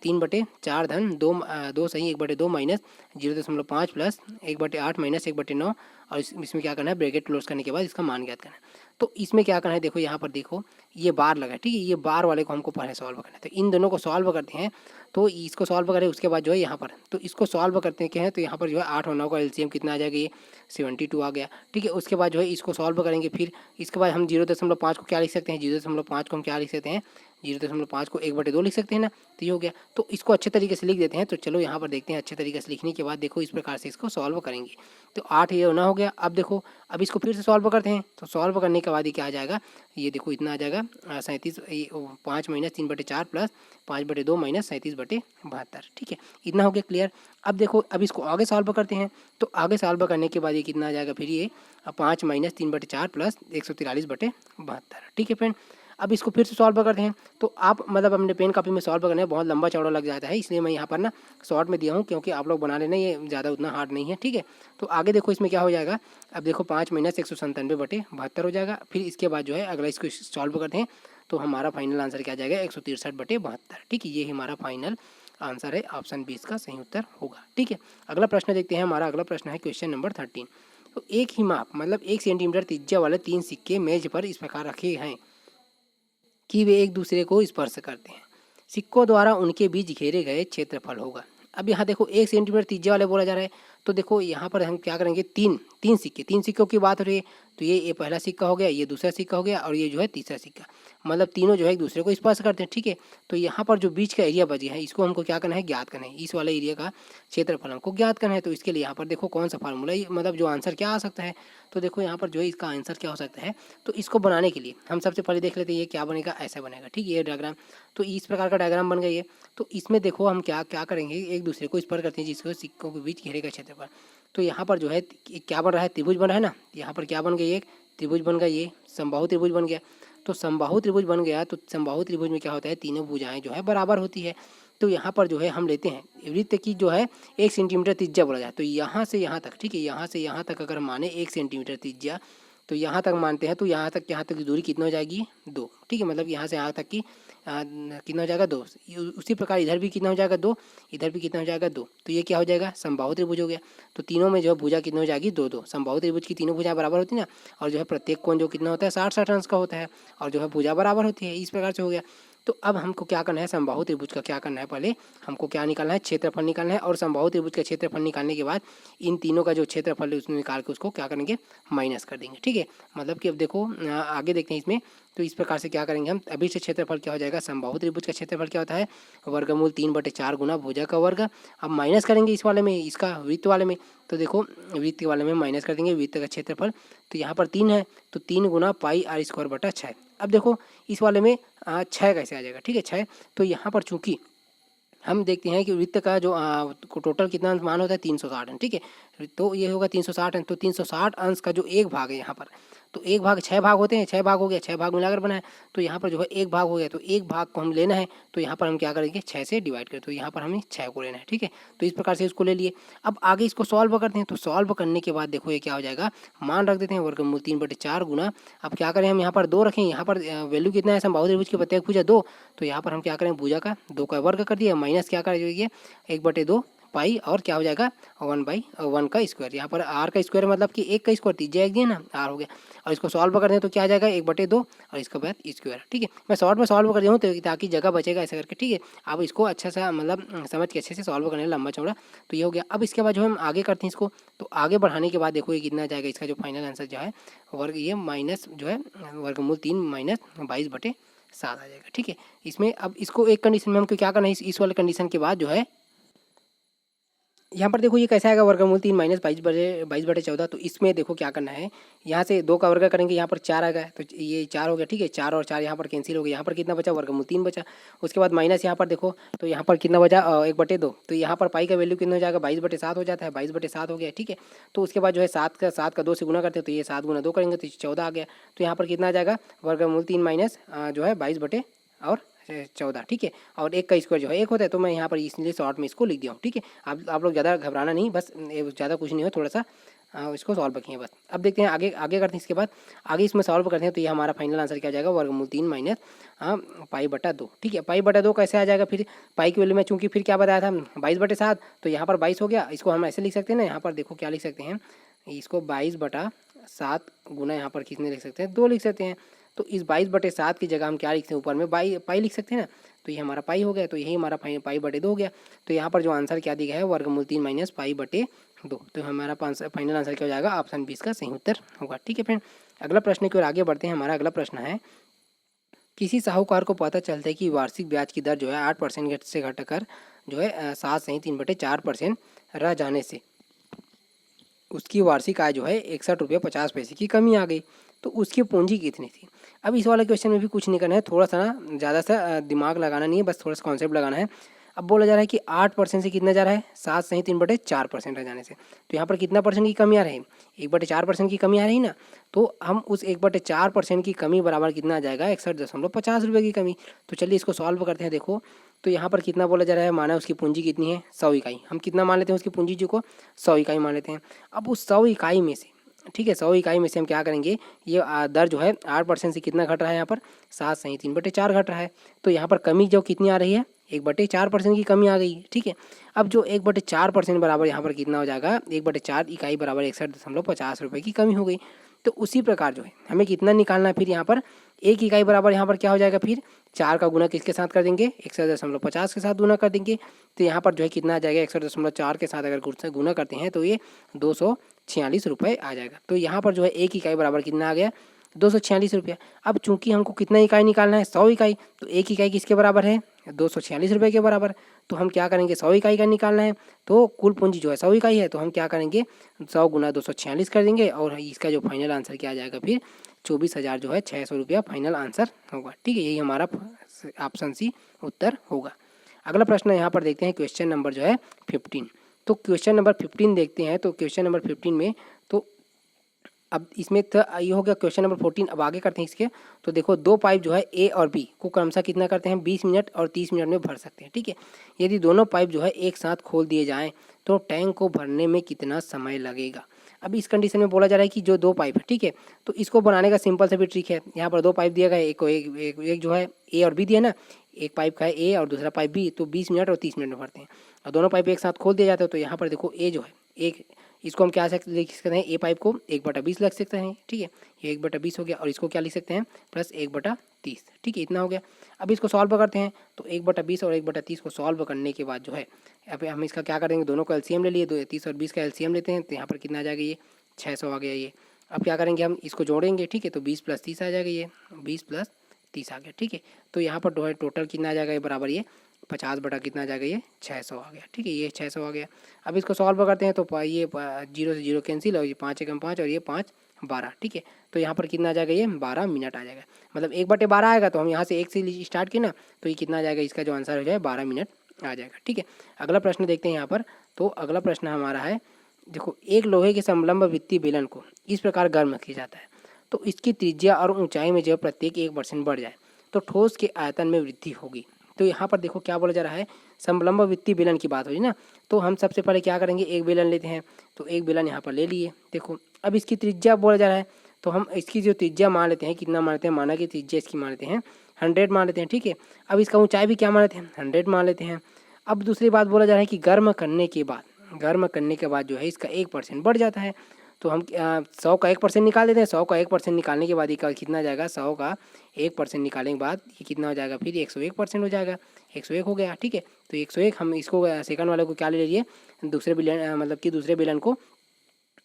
3/4 धन 2 सही 1/2 माइनस 0.5 प्लस 1/8 माइनस 1/9, और इसमें क्या करना है, ब्रैकेट क्लोज करने के बाद इसका मान ज्ञात करना है। तो इसमें क्या करना है, देखो यहाँ पर देखो ये बार लगा है। ठीक है, ये बार वाले को हमको पहले सॉल्व करना है। तो इन दोनों को सॉल्व करते हैं, तो इसको सॉल्व करें, उसके बाद जो है यहाँ पर, तो इसको सॉल्व करते हैं क्या है, तो यहाँ पर जो है 8 और 9 का एलसीएम कितना आ जाएगा, ये 72 आ गया। ठीक है, उसके बाद जो है इसको सॉल्व करेंगे, फिर इसके बाद हम 0.5 को क्या लिख सकते हैं, 0.5 को हम क्या लिख सकते हैं, 0.5 को 1/2 लिख सकते हैं ना, तो ये हो गया। तो इसको अच्छे तरीके से लिख देते हैं। तो चलो यहाँ पर देखते हैं, अच्छे तरीके से लिखने के बाद देखो इस प्रकार से इसको सॉल्व करेंगे। तो 8 ये ना हो गया। अब देखो अब इसको फिर से सॉल्व करते हैं, तो सॉल्व करने के बाद ये क्या आ जाएगा, ये देखो इतना आ जाएगा 37 5 माइनस 3/4 प्लस 5/2 माइनस 37/72। ठीक है, इतना हो गया क्लियर। अब देखो अब इसको आगे सॉल्व करते हैं, तो आगे सॉल्व करने के बाद ये कितना आ जाएगा, फिर ये 5 माइनस 3/4 प्लस 143/72। ठीक है फ्रेंड, अब इसको फिर से सॉल्व करते हैं। तो आप मतलब अपने पेन कॉपी में सॉल्व करने में बहुत लंबा चौड़ा लग जाता है, इसलिए मैं यहाँ पर ना शॉर्ट में दिया हूँ, क्योंकि आप लोग बना लेना, ये ज़्यादा उतना हार्ड नहीं है। ठीक है, तो आगे देखो इसमें क्या हो जाएगा, अब देखो 5 माइनस 197/72 हो जाएगा। फिर इसके बाद जो है अगला इसको सॉल्व करते हैं, तो हमारा फाइनल आंसर क्या आ जाएगा, 163/72। ठीक है, ये हमारा फाइनल आंसर है, ऑप्शन 20 का सही उत्तर होगा। ठीक है, अगला प्रश्न देखते हैं। हमारा अगला प्रश्न है क्वेश्चन नंबर 13। तो एक ही माप मतलब 1 सेंटीमीटर त्रिज्या वाले 3 सिक्के मेज पर इस प्रकार रखे हैं कि वे एक दूसरे को स्पर्श करते हैं। सिक्कों द्वारा उनके बीच घेरे गए क्षेत्रफल होगा। अब यहाँ देखो 1 सेंटीमीटर त्रिज्या वाले बोला जा रहा है, तो देखो यहाँ पर हम क्या करेंगे, तीन सिक्कों की बात हो रही है। तो ये पहला सिक्का हो गया, ये दूसरा सिक्का हो गया, और ये जो है तीसरा सिक्का, मतलब तीनों जो है एक दूसरे को स्पर्श करते हैं। ठीक है, तो यहाँ पर जो बीच का एरिया बच गया है, इसको हमको क्या करना है, ज्ञात करना है। इस वाले एरिया का क्षेत्रफल हमको ज्ञात करना है। तो इसके लिए यहाँ पर देखो कौन सा फार्मूला, मतलब जो आंसर क्या आ सकता है, तो देखो यहाँ पर जो है इसका आंसर क्या हो सकता है। तो इसको बनाने के लिए हम सबसे पहले देख लेते हैं, ये क्या बनेगा, ऐसा बनेगा। ठीक है, ये डायग्राम, तो इस प्रकार का डायग्राम बन गया ये। तो इसमें देखो हम क्या क्या करेंगे, एक दूसरे को स्पर्श करते हैं, जिसको सिक्कों के बीच घेरे का क्षेत्रफल। तो यहाँ पर जो है क्या बन रहा है, त्रिभुज बन रहा है ना। यहाँ पर क्या बन गया, एक त्रिभुज बन गया, ये समबाहु त्रिभुज बन गया। तो समबाहु त्रिभुज बन गया, तो समबाहु त्रिभुज में क्या होता है, तीनों भुजाएं जो है बराबर होती है। तो यहाँ पर जो है हम लेते हैं वृत्त की जो है 1 सेंटीमीटर त्रिज्या बोला जाए, तो यहाँ से यहाँ तक, ठीक है, यहाँ से यहाँ तक अगर माने 1 सेंटीमीटर त्रिज्या, तो यहाँ तक मानते हैं, तो यहाँ तक की दूरी कितना हो जाएगी, 2। ठीक है, मतलब यहाँ से यहाँ तक की कितना हो जाएगा, 2। उसी प्रकार इधर भी कितना हो जाएगा, 2, इधर भी कितना हो जाएगा, 2। तो ये क्या हो जाएगा, समबाहु त्रिभुज हो गया। तो तीनों में जो है भुजा कितना हो जाएगी, 2 समबाहु त्रिभुज की तीनों भुजा बराबर होती है ना, और जो है प्रत्येक कोण जो कितना होता है, 60 अंश का होता है, और जो है भुजा बराबर होती है। इस प्रकार से हो गया। तो अब हमको क्या करना है, समबाहु त्रिभुज का क्या करना है, पहले हमको क्या निकालना है, क्षेत्रफल निकालना है। और समबाहु त्रिभुज का क्षेत्रफल निकालने के बाद इन तीनों का जो क्षेत्रफल है उसमें निकाल के उसको क्या करेंगे, माइनस कर देंगे। ठीक है, मतलब कि अब देखो आगे देखते हैं इसमें। तो इस प्रकार से क्या करेंगे हम, अभी से क्षेत्रफल क्या हो जाएगा, समबाहु त्रिभुज का क्षेत्रफल क्या होता है, वर्गमूल 3/4 गुना भुजा का वर्ग। अब माइनस करेंगे इस वाले में, इसका वृत्त वाले में। तो देखो वृत्त वाले में माइनस कर देंगे वृत्त का क्षेत्रफल। तो यहाँ पर 3 है, तो 3 गुना पाई r²/6। अब देखो इस वाले में 6 कैसे आ जाएगा। ठीक है, 6। तो यहाँ पर चूंकि हम देखते हैं कि वृत्त का जो टोटल कितना मान होता है, 360 अंश। ठीक है, तो ये होगा 360 अंश। तो 360 अंश का जो एक भाग है यहाँ पर, तो एक भाग 6 भाग होते हैं, 6 भाग हो गया, 6 भाग मिलाकर बना है। तो यहाँ पर जो है एक भाग हो गया, तो एक भाग को हम लेना है। तो यहाँ पर हम क्या करेंगे, 6 से डिवाइड करें, तो यहाँ पर हमें 6 को लेना है। ठीक है, तो इस प्रकार से इसको ले लिए। अब आगे इसको सॉल्व करते हैं। तो सॉल्व करने के बाद देखो ये क्या हो जाएगा, मान रख देते हैं वर्गमूल 3/4 गुना। अब क्या करें हम, यहाँ पर 2 रखें, यहाँ पर वैल्यू कितना है, समबाहु त्रिभुज की प्रत्येक भुजा 2। तो यहाँ पर हम क्या करें, भुजा का 2 का वर्ग कर दिया, माइनस क्या कर दीजिए 1/2 पाई और क्या हो जाएगा 1/1 का स्क्वायर। यहाँ पर r का स्क्वायर मतलब कि 1 का स्क्वायर, त्रिज्या 1 दिया ना, r हो गया। और इसको सॉल्व कर दें तो क्या आ जाएगा 1/2 और इसके बाद स्क्वायर। ठीक है, मैं शॉर्ट में सॉल्व कर दिया हूँ तो ताकि जगह बचेगा ऐसा करके। ठीक है, अब इसको अच्छा सा मतलब समझ के अच्छे से सॉल्व करने लंबा चौड़ा। तो ये हो गया। अब इसके बाद जो हम आगे करते हैं इसको, तो आगे बढ़ाने के बाद देखो ये कितना जाएगा, इसका जो फाइनल आंसर जो है वर्ग ये माइनस जो है वर्गमूल 3 माइनस 22/7 आ जाएगा। ठीक है, इसमें अब इसको एक कंडीशन में हमको क्या करना है, इस वाले कंडीशन के बाद जो है यहाँ पर देखो ये कैसा आएगा वर्गमूल 3 माइनस 22/14। तो इसमें देखो क्या करना है, यहाँ से 2 का वर्ग करेंगे, यहाँ पर 4 आ गया तो ये 4 हो गया। ठीक है, 4 और 4 यहाँ पर कैंसिल हो गया। यहाँ पर कितना बचा, वर्गमूल 3 बचा। उसके बाद माइनस यहाँ पर देखो तो यहाँ पर कितना बचा 1/2। तो यहाँ पर पाई का वैल्यू कितना हो जाएगा 22/7 हो जाता है, 22/7 हो गया। ठीक है, तो उसके बाद जो है 7 का 2 से गुना करते हैं तो ये 7 गुना 2 करेंगे तो 14 आ गया। तो यहाँ पर कितना आ जाएगा वर्गमूल 3 माइनस जो है 22/14। ठीक है, और 1 का स्क्वायर जो है 1 होता है, तो मैं यहाँ पर इसलिए शॉर्ट में इसको लिख दिया हूँ। ठीक है, आप लोग ज़्यादा घबराना नहीं, बस ज़्यादा कुछ नहीं हो, थोड़ा सा इसको सॉल्व रखिए बस। अब देखते हैं आगे करते हैं। इसके बाद आगे इसमें सॉल्व करते हैं तो ये हमारा फाइनल आंसर क्या आ जाएगा वर्गमूल 3 माइनस पाई/2। ठीक है, पाई/2 कैसे आ जाएगा, फिर पाई की वैल्यू में चूंकि फिर क्या बताया था 22/7, तो यहाँ पर 22 हो गया। इसको हम ऐसे लिख सकते हैं ना, यहाँ पर देखो क्या लिख सकते हैं, इसको 22/7 गुना यहाँ पर कितने लिख सकते हैं 2 लिख सकते हैं। तो इस 22/7 की जगह हम क्या लिखते हैं, ऊपर में पाई लिख सकते हैं ना, तो ये हमारा पाई हो गया। तो यही हमारा पाई/2 हो गया। तो यहाँ पर जो आंसर क्या दिया है वर्गमूल 3 माइनस पाई/2। तो हमारा फाइनल आंसर क्या हो जाएगा, ऑप्शन 20 का सही उत्तर होगा। ठीक है फ्रेंड, अगला प्रश्न की ओर आगे बढ़ते हैं। हमारा अगला प्रश्न है, किसी साहूकार को पता चलता है कि वार्षिक ब्याज की दर जो है 8% से घटकर जो है 7.3/4% रह जाने से उसकी वार्षिक आय जो है 61 रुपये 50 पैसे की कमी आ गई, तो उसकी पूंजी कितनी थी। अब इस वाले क्वेश्चन में भी कुछ नहीं करना है, थोड़ा सा ना ज़्यादा सा दिमाग लगाना नहीं है, बस थोड़ा सा कॉन्सेप्ट लगाना है। अब बोला जा रहा है कि 8% से कितना जा रहा है 7.3/4% रह जाने से, तो यहाँ पर कितना परसेंट की कमी आ रही है 1/4% की कमी आ रही ना। तो हम उस 1/4% की कमी बराबर कितना आ जाएगा 61.50 रुपये की कमी। तो चलिए इसको सॉल्व करते हैं। देखो तो यहाँ पर कितना बोला जा रहा है, माना उसकी पूंजी कितनी है 100 इकाई। हम कितना मान लेते हैं उसकी पूंजी जी को 100 इकाई मान लेते हैं। अब उस 100 इकाई में से, ठीक है, 100 इकाई में से हम क्या करेंगे, ये दर जो है 8% से कितना घट रहा है, यहाँ पर 7.3/4 घट रहा है। तो यहाँ पर कमी जो कितनी आ रही है 1/4% की कमी आ गई। ठीक है, अब जो 1/4% बराबर यहाँ पर कितना हो जाएगा 1/4 इकाई बराबर 61.50 रुपये की कमी हो गई। तो उसी प्रकार जो है हमें कितना निकालना है, फिर यहाँ पर 1 इकाई बराबर यहाँ पर क्या हो जाएगा, फिर 4 का गुना किसके साथ कर देंगे 61.50 के साथ गुना कर देंगे। तो यहाँ पर जो है कितना आ जाएगा 61.4 के साथ अगर गुना करते हैं तो ये 246 रुपये आ जाएगा। तो यहाँ पर जो है 1 इकाई बराबर कितना आ गया 246 रुपये। अब चूंकि हमको कितना इकाई निकालना है 100 इकाई, तो 1 इकाई किसके बराबर है 246 रुपये के बराबर। तो हम क्या करेंगे 100 इकाई का निकालना है, तो कुल पूंजी जो है 100 इकाई है, तो हम क्या करेंगे 100 गुना 246 कर देंगे और इसका जो फाइनल आंसर क्या आ जाएगा फिर 24,000 जो है 600 रुपया फाइनल आंसर होगा। ठीक है, यही हमारा ऑप्शन सी उत्तर होगा। अगला प्रश्न यहाँ पर देखते हैं क्वेश्चन नंबर जो है 15। तो क्वेश्चन नंबर 15 देखते हैं। तो क्वेश्चन नंबर 15 में तो अब इसमें तो ये हो गया क्वेश्चन नंबर 14। अब आगे करते हैं इसके। तो देखो 2 पाइप जो है ए और बी को क्रमशः कितना करते हैं 20 मिनट और 30 मिनट में भर सकते हैं। ठीक है, यदि दोनों पाइप जो है एक साथ खोल दिए जाएं तो टैंक को भरने में कितना समय लगेगा। अब इस कंडीशन में बोला जा रहा है कि जो 2 पाइप है, ठीक है, तो इसको बनाने का सिंपल सा भी ट्रिक है। यहाँ पर 2 पाइप दिया गया है, एक जो है ए और बी दिया ना, एक पाइप का है ए और दूसरा पाइप बी, तो 20 मिनट और 30 मिनट में भरते हैं और दोनों पाइप एक साथ खोल दिया जाता है। तो यहाँ पर देखो ए जो है एक, इसको हम क्या लिख सकते हैं, ए पाइप को 1/20 लिख सकते हैं। ठीक है, ये 1/20 हो गया और इसको क्या लिख सकते हैं प्लस 1/30। ठीक है, इतना हो गया। अब इसको सॉल्व करते हैं तो 1/20 और 1/30 को सॉल्व करने के बाद जो है अब हम इसका क्या करेंगे, दोनों का एलसीएम ले लिए, 30 और 20 का एलसीएम लेते हैं, तो यहाँ पर कितना आ जाएगा ये 600 आ गया ये। अब क्या करेंगे हम इसको जोड़ेंगे। ठीक है, तो 20 + 30 आ जाएगा, ये 20 + 30 आ गया। ठीक है, तो यहाँ पर जो है टोटल कितना आ जाएगा ये बराबर ये 50 बटा कितना आ जाएगा ये 600 आ गया। ठीक है, ये 600 आ गया। अब इसको सॉल्व करते हैं तो ये 0 से 0 कैंसिल और ये 5 एकम 5 और ये 5 12। ठीक है, तो यहाँ पर कितना आ जाएगा ये 12 मिनट आ जाएगा, मतलब 1/12 आएगा। तो हम यहाँ से 1 से स्टार्ट किए ना, तो ये कितना आ जाएगा, इसका जो आंसर हो जाए 12 मिनट आ जाएगा। ठीक है, अगला प्रश्न देखते हैं यहाँ पर। तो अगला प्रश्न हमारा है, देखो एक लोहे के समलंब वित्तीय बेलन को इस प्रकार गर्म किया जाता है तो इसकी त्रिज्या और ऊंचाई में जब प्रत्येक 1% बढ़ जाए तो ठोस के आयतन में वृद्धि होगी। तो यहाँ पर देखो क्या बोला जा रहा है, समलंब वित्तीय बेलन की बात हो रही ना। तो हम सबसे पहले क्या करेंगे, एक बेलन लेते हैं। तो एक बेलन यहाँ पर ले लिए। देखो अब इसकी त्रिज्या बोला जा रहा है, तो हम इसकी जो त्रिज्या मान लेते हैं, कितना मान लेते हैं, माना कि त्रिज्या इसकी मान लेते हैं 100 मान लेते हैं। ठीक है, अब इसका ऊंचाई भी क्या मान लेते हैं 100 मान लेते हैं। अब दूसरी बात बोला जा रहा है कि गर्म करने के बाद जो है इसका 1% बढ़ जाता है। तो हम 100 का 1% निकाल देते हैं। 100 का 1% निकालने के बाद ये कितना आ जाएगा, 100 का 1% निकालने के बाद ये कितना हो जाएगा, फिर 101% हो जाएगा। 101 हो गया, ठीक है। तो 101 हम इसको सेकंड वाले को क्या ले लीजिए, दूसरे बिलियन मतलब कि दूसरे बिलियन को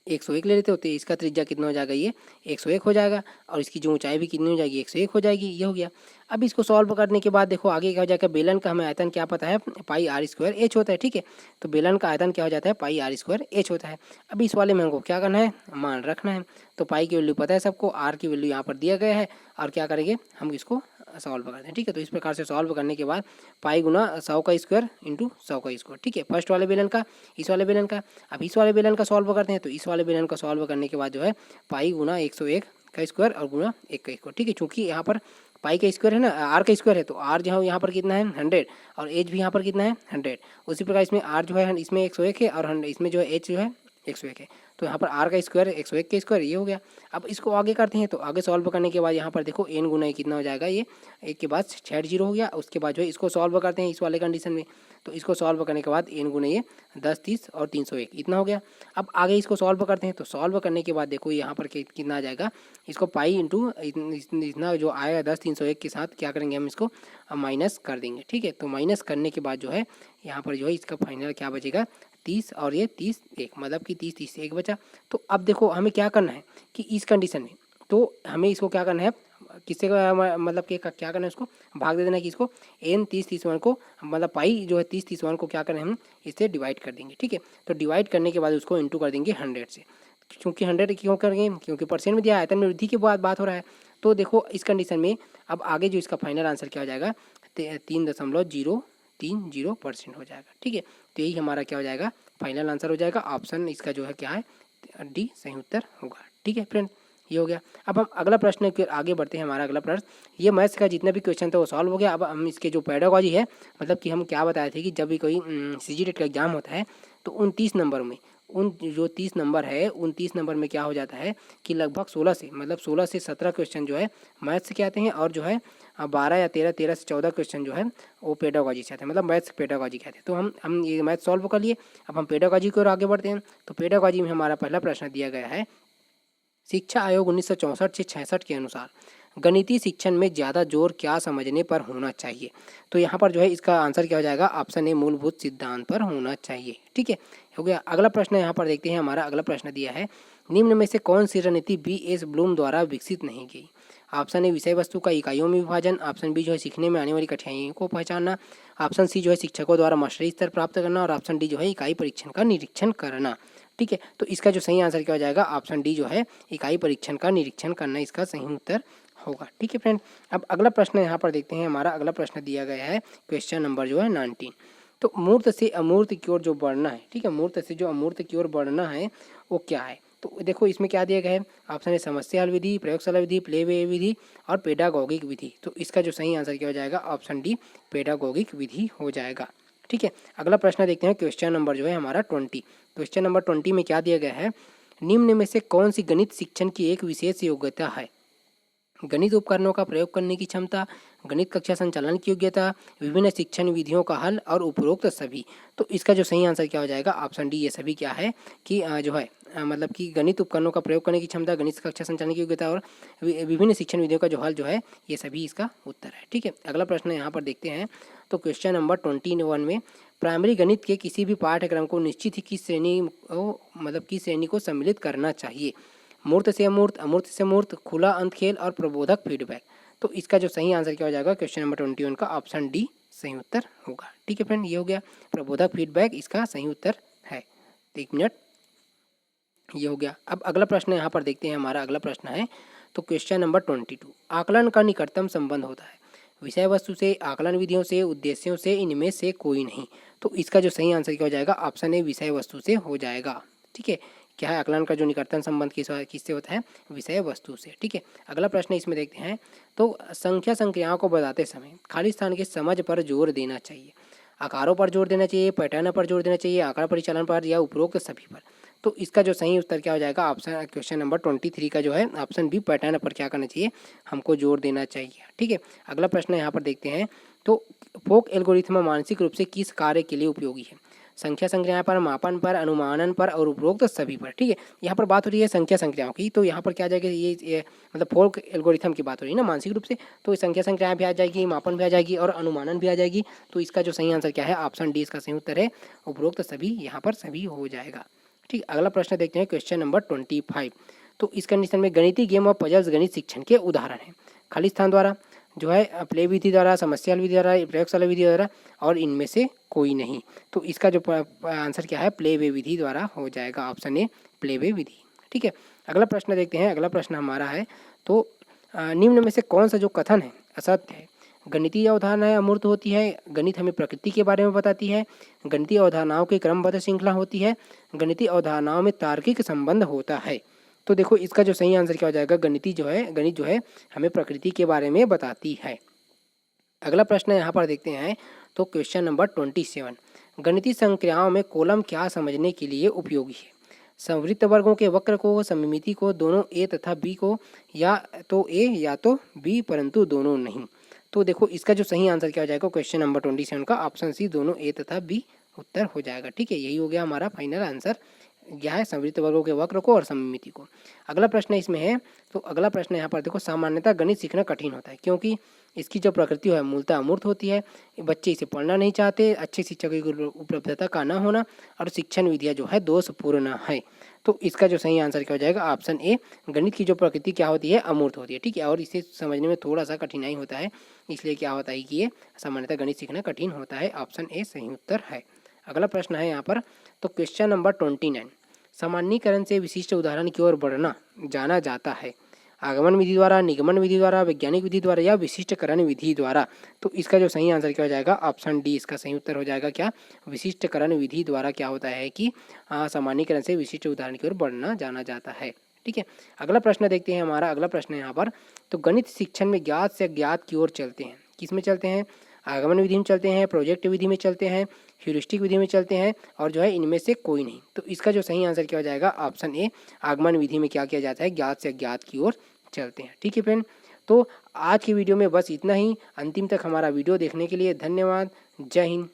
101 ले लेते होते, इसका त्रिज्या कितना हो जाएगा, ये 101 हो जाएगा। और इसकी जो ऊंचाई भी कितनी हो जाएगी, 101 हो जाएगी। ये हो गया। अब इसको सॉल्व करने के बाद देखो आगे क्या हो जाएगा, बेलन का हमें आयतन क्या पता है, पाई आर स्क्वायर एच होता है, ठीक है। तो बेलन का आयतन क्या हो जाता है, पाई आर स्क्वायर एच होता है। अब इस वाले में हमको क्या करना है, मान रखना है। तो पाई की वैल्यू पता है सबको, आर की वैल्यू यहाँ पर दिया गया है, और क्या करेंगे हम इसको सॉल्व करते हैं, ठीक है। तो इस प्रकार से सॉल्व करने के बाद पाई गुना 100 का स्क्वायर इंटू 100 का स्क्वायर, ठीक है। फर्स्ट वाले बेलन का, इस वाले बेलन का। अब इस वाले बेलन का सॉल्व करते हैं। तो इस वाले बेलन का सॉल्व करने के बाद जो है पाई गुना 101 का स्क्वायर और गुना 1 का स्क्वायर, ठीक है। चूंकि यहाँ पर पाई का स्क्वायर है ना, आर का स्क्वायर है, तो आर जो है यहाँ पर कितना है 100, और एच भी यहाँ पर कितना है 100। उसी प्रकार इसमें आर जो है इसमें 101 है, और इसमें जो है एच जो है 101 है। तो यहाँ पर आर का स्क्वायर 101 का स्क्वायर, ये हो गया। अब इसको आगे करते हैं। तो आगे सॉल्व करने के बाद यहाँ पर देखो एन गुना कितना हो जाएगा, ये एक के बाद 6 जीरो हो गया। उसके बाद जो है इसको सॉल्व करते हैं इस वाले कंडीशन में। तो इसको सॉल्व करने के बाद एन गुना ये 10, 30 और 301 इतना हो गया। अब आगे इसको सॉल्व करते हैं। तो सॉल्व करने के बाद देखो यहाँ पर कितना आ जाएगा, इसको पाई इंटू इतना जो आएगा 10, 301 के साथ क्या करेंगे हम इसको माइनस कर देंगे, ठीक है। तो माइनस करने के बाद जो है यहाँ पर जो है इसका फाइनल क्या बचेगा, 30 और ये 30 1, मतलब कि 30 30 1 बचा। तो अब देखो हमें क्या करना है कि इस कंडीशन में तो हमें इसको क्या करना है, किससे मतलब कि क्या करना है, उसको भाग दे देना है कि इसको एन 30 31 को मतलब पाई जो है 30 31 को क्या करें हम इससे डिवाइड कर देंगे, ठीक है। तो डिवाइड करने के बाद उसको इंटू कर देंगे 100 से। क्योंकि 100 क्यों करेंगे, क्योंकि परसेंट में दिया, आयतन में वृद्धि की बात हो रहा है। तो देखो इस कंडीशन में अब आगे जो इसका फाइनल आंसर क्या हो जाएगा, 3.030% हो जाएगा, ठीक है। तो यही हमारा क्या हो जाएगा, फाइनल आंसर हो जाएगा। ऑप्शन इसका जो है क्या है, डी सही उत्तर होगा, ठीक है फ्रेंड। ये हो गया। अब हम अगला प्रश्न की आगे बढ़ते हैं। हमारा अगला प्रश्न, ये मैथ्स का जितना भी क्वेश्चन था वो सॉल्व हो गया। अब हम इसके जो पेडागॉजी है, मतलब कि हम क्या बताए थे कि जब भी कोई सीजीटेट का एग्जाम होता है तो 29 नंबर में जो 30 नंबर है 29 नंबर में क्या हो जाता है कि लगभग 16 से 17 क्वेश्चन जो है मैथ्स के आते हैं, और जो है 12 या 13 से 14 क्वेश्चन जो है वो पेडागॉजी से आते हैं, मतलब मैथ्स पेडागॉजी कहते हैं। तो हम ये मैथ सॉल्व कर लिए। अब हम पेडागॉजी की ओर आगे बढ़ते हैं। तो पेडागॉजी में हमारा पहला प्रश्न दिया गया है, शिक्षा आयोग 1964 से 66 के अनुसार गणितीय शिक्षण में ज़्यादा जोर क्या समझने पर होना चाहिए। तो यहाँ पर जो है इसका आंसर क्या हो जाएगा, ऑप्शन ए मूलभूत सिद्धांत पर होना चाहिए, ठीक है। हो गया। अगला प्रश्न यहाँ पर देखते हैं। हमारा अगला प्रश्न दिया है, निम्न में से कौन सी रणनीति B.S. ब्लूम द्वारा विकसित नहीं की। ऑप्शन ए विषय वस्तु का इकाइयों में विभाजन, ऑप्शन बी जो है सीखने में आने वाली कठिनाइयों को पहचानना, ऑप्शन सी जो है शिक्षकों द्वारा मास्टरी स्तर प्राप्त करना, और ऑप्शन डी जो है इकाई परीक्षण का निरीक्षण करना, ठीक है। तो इसका जो सही आंसर क्या हो जाएगा, ऑप्शन डी जो है इकाई परीक्षण का निरीक्षण करना इसका सही उत्तर होगा, ठीक है फ्रेंड। अब अगला प्रश्न यहाँ पर देखते हैं। हमारा अगला प्रश्न दिया गया है क्वेश्चन नंबर जो है 19। तो मूर्त से अमूर्त की ओर जो बढ़ना है, ठीक है, मूर्त से जो अमूर्त की ओर बढ़ना है वो क्या है। तो देखो इसमें क्या दिया गया है, ऑप्शन है समस्या हल विधि, प्रयोगशाला विधि, प्ले वे विधि और पेडागॉगिक विधि। तो इसका जो सही आंसर क्या हो जाएगा, ऑप्शन डी पेडागॉगिक विधि हो जाएगा, ठीक है। अगला प्रश्न देखते हैं क्वेश्चन नंबर जो है हमारा 20। क्वेश्चन नंबर 20 में क्या दिया गया है, निम्न में से कौन सी गणित शिक्षण की एक विशेष योग्यता है। गणित उपकरणों का प्रयोग करने की क्षमता, गणित कक्षा संचालन की योग्यता, विभिन्न शिक्षण विधियों का हल और उपरोक्त सभी। तो इसका जो सही आंसर क्या हो जाएगा, ऑप्शन डी ये सभी क्या है कि जो है मतलब कि गणित उपकरणों का प्रयोग करने की क्षमता, गणित कक्षा संचालन की योग्यता और विभिन्न शिक्षण विधियों का जो हल जो है ये सभी इसका उत्तर है, ठीक है। अगला प्रश्न यहाँ पर देखते हैं। तो क्वेश्चन नंबर 21 में प्राइमरी गणित के किसी भी पाठ्यक्रम को निश्चित ही किस श्रेणी को सम्मिलित करना चाहिए। मूर्त से अमूर्त, अमूर्त से मूर्त, खुला अंत खेल और प्रबोधक फीडबैक। तो इसका जो सही आंसर क्या हो जाएगा, क्वेश्चन नंबर 21 का ऑप्शन डी सही उत्तर होगा, ठीक है फ्रेंड। ये हो गया। प्रबोधक फीडबैक इसका सही उत्तर है। 1 मिनट, ये हो गया। अब अगला प्रश्न यहाँ पर देखते हैं। हमारा अगला प्रश्न है तो क्वेश्चन नंबर 22, आकलन का निकटतम संबंध होता है विषय वस्तु से, आकलन विधियों से, उद्देश्यों से, इनमें से कोई नहीं। तो इसका जो सही आंसर क्या हो जाएगा, ऑप्शन ए विषय वस्तु से हो जाएगा, ठीक है। क्या है, आकलन का जो निकटतम संबंध किससे होता है, विषय वस्तु से, ठीक है। अगला प्रश्न इसमें देखते हैं। तो संख्याओं को बताते समय खाली स्थान के समझ पर जोर देना चाहिए, आकारों पर जोर देना चाहिए, पैटर्न पर जोर देना चाहिए, आंकड़ा परिचालन पर, या उपरोक्त सभी पर। तो इसका जो सही उत्तर क्या हो जाएगा, ऑप्शन क्वेश्चन नंबर 23 का जो है ऑप्शन बी पैटर्न पर क्या करना चाहिए, हमको जोर देना चाहिए, ठीक है। अगला प्रश्न यहाँ पर देखते हैं। तो फोक एल्गोरिथम मानसिक रूप से किस कार्य के लिए उपयोगी है? संख्या संक्रियाएं पर, मापन पर, अनुमानन पर और उपरोक्त सभी पर। ठीक है, यहाँ पर बात हो रही है संख्या संक्रियाओं की, तो यहाँ पर क्या आ जाएगा, ये मतलब फोक एल्गोरिथम की बात हो रही है ना मानसिक रूप से, तो संख्या संक्रियाएं भी आ जाएगी, मापन भी आ जाएगी और अनुमानन भी आ जाएगी। तो इसका जो सही आंसर क्या है, ऑप्शन डी इसका सही उत्तर है, उपरोक्त सभी यहाँ पर सभी हो जाएगा। ठीक, अगला प्रश्न देखते हैं, क्वेश्चन नंबर 25। तो इस कंडीशन में गणितीय गेम और पजल्स गणित शिक्षण के उदाहरण हैं। खाली स्थान द्वारा, जो है प्ले विधि द्वारा, समस्या विधि द्वारा, प्रयोगशाला विधि द्वारा और इनमें से कोई नहीं। तो इसका जो आंसर क्या है, प्ले वे विधि द्वारा हो जाएगा, ऑप्शन ए प्ले वे विधि। ठीक है, अगला प्रश्न देखते हैं। अगला प्रश्न हमारा है, तो निम्न में से कौन सा जो कथन है असत्य है? गणितीय अवधारणाएं अमूर्त होती है, गणित हमें प्रकृति के बारे में बताती है, गणितीय अवधारणाओं की क्रमबद्ध श्रृंखला होती है, गणितीय अवधारणाओं में तार्किक संबंध होता है। तो देखो इसका जो सही आंसर क्या हो जाएगा, गणित जो है हमें प्रकृति के बारे में बताती है। अगला प्रश्न यहाँ पर देखते हैं, तो क्वेश्चन नंबर 27। गणितीय संक्रियाओं में कॉलम क्या समझने के लिए उपयोगी है? संवृत्त वर्गों के वक्र को, सममिति को, दोनों ए तथा बी को, या तो ए या तो बी परंतु दोनों नहीं। तो देखो इसका जो सही आंसर क्या हो जाएगा, क्वेश्चन नंबर 27 का ऑप्शन सी दोनों ए तथा बी उत्तर हो जाएगा। ठीक है, यही हो गया हमारा फाइनल आंसर, यह है संवृत्त वर्गों के वक्र को और सममिति को। अगला प्रश्न इसमें है, तो अगला प्रश्न यहाँ पर देखो, सामान्यतः गणित सीखना कठिन होता है क्योंकि इसकी जो प्रकृति है मूलतः अमूर्त होती है, बच्चे इसे पढ़ना नहीं चाहते, अच्छे शिक्षकों की उपलब्धता का न होना और शिक्षण विधियाँ जो है दोषपूर्ण है। तो इसका जो सही आंसर क्या हो जाएगा, ऑप्शन ए, गणित की जो प्रकृति क्या होती है, अमूर्त होती है। ठीक है, और इसे समझने में थोड़ा सा कठिनाई होता है, इसलिए क्या होता है कि ये सामान्यतः गणित सीखना कठिन होता है, ऑप्शन ए सही उत्तर है। अगला प्रश्न है यहाँ पर, तो क्वेश्चन नंबर 29। सामान्यीकरण से विशिष्ट उदाहरण की ओर बढ़ना जाना जाता है, आगमन विधि द्वारा, निगमन विधि द्वारा, वैज्ञानिक विधि द्वारा या विशिष्टकरण विधि द्वारा। तो इसका जो सही आंसर क्या हो जाएगा, ऑप्शन डी इसका सही उत्तर हो जाएगा, क्या, विशिष्टकरण विधि द्वारा क्या होता है कि सामान्यीकरण से विशिष्ट उदाहरण की ओर बढ़ना जाना जाता है। ठीक है, अगला प्रश्न देखते हैं। हमारा अगला प्रश्न है यहाँ पर, तो गणित शिक्षण में ज्ञात से अज्ञात की ओर चलते हैं, किस में चलते हैं? आगमन विधि में चलते हैं, प्रोजेक्ट विधि में चलते हैं, ह्यूरिस्टिक विधि में चलते हैं और जो है इनमें से कोई नहीं। तो इसका जो सही आंसर क्या हो जाएगा, ऑप्शन ए, आगमन विधि में क्या किया जाता है, ज्ञात से अज्ञात की ओर चलते हैं। ठीक है फ्रेंड, तो आज की वीडियो में बस इतना ही। अंतिम तक हमारा वीडियो देखने के लिए धन्यवाद। जय हिंद,